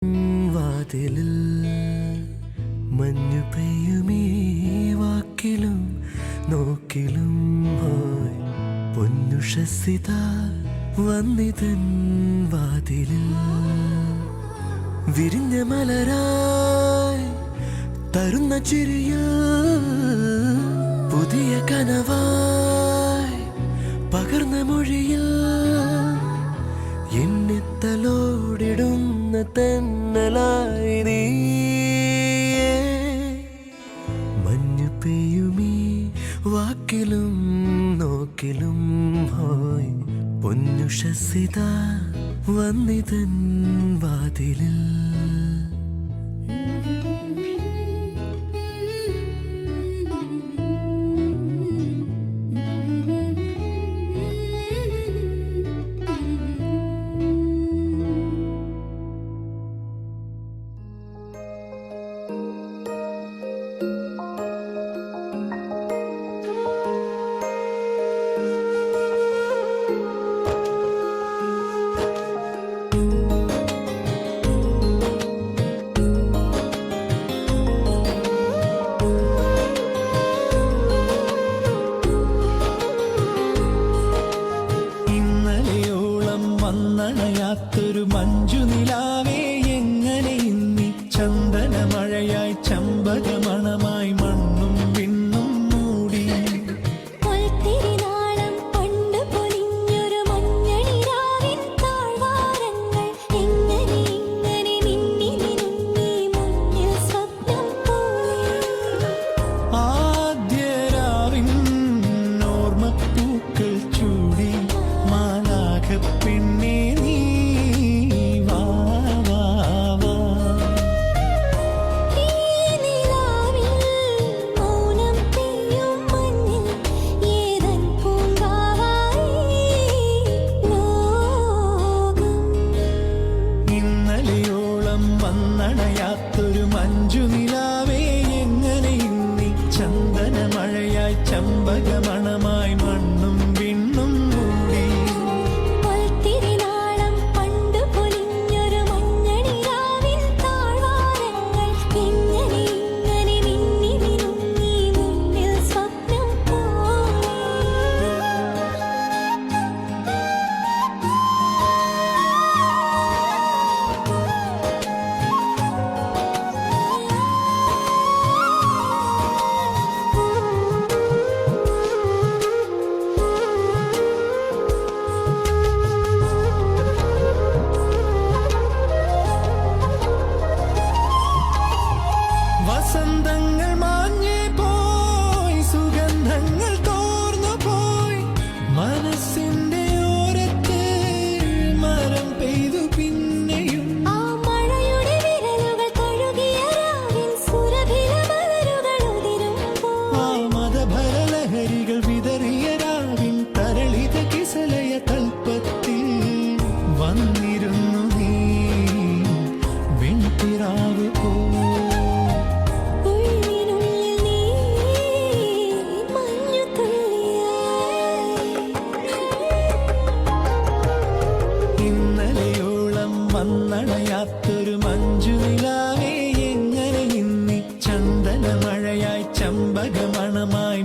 വാതിലിൽ മഞ്ഞു പെയ്യുമീ വാക്കിലും നോക്കിലും പോയി പൊന്നുഷസിത വന്നിതൻ വാതിലിൽ വിരിഞ്ഞ മലരായി തരുന്ന ചിരിയിൽ പുതിയ കനവായി പകർന്ന മൊഴിയിൽ എന്നെ തലോടിടുന്ന തെന്നലായി നീ മഞ്ഞു പെയ്യുമീ വാക്കിലും നോക്കിലും പോയി പൊന്നുഷസിത വന്നിതൻ വാതിലിൽ വന്നണയാത്തൊരു മഞ്ജുനിലാവേ എങ്ങനെ ഇന്നി ചന്ദനമഴയായി ചമ്പകമണമായി മണ്ണും വിണ്ണും മൂടി ആദ്യരാവിൻ ഓർമ്മപ്പൂക്കൾ ചൂടി മാലാഖപ്പെണ്ണേ നീ വാ വാ വാ ഇന്നലെയോളം വന്നണയാത്തൊരു മഞ്ജുനിലാവേ എങ്ങനെ ഇന്നി ചന്ദനമഴയായി ചമ്പകമണമായി മണ്ണും വിണ്ണും മൂടി വസന്തങ്ങൾ മാഞ്ഞേ പോയി സുഗന്ധങ്ങൾ തോർന്നു പോയി മനസ്സിന്റെ ഓരത്ത് മരം പെയ്തു പിന്നെയും ആ മതഭരലഹരികൾ വിതറിയ രാവിൻ തരളിത കിസലയ തൽപ്പത്തിൽ വന്നിരുന്നു നീ വെൺപിറാവ് പോ ഇന്നലെയോളം വന്നണയാത്തൊരു മഞ്ജുനിലാവേ എങ്ങനെ ഇന്നി ചന്ദനമഴയായി ചമ്പകമണമായി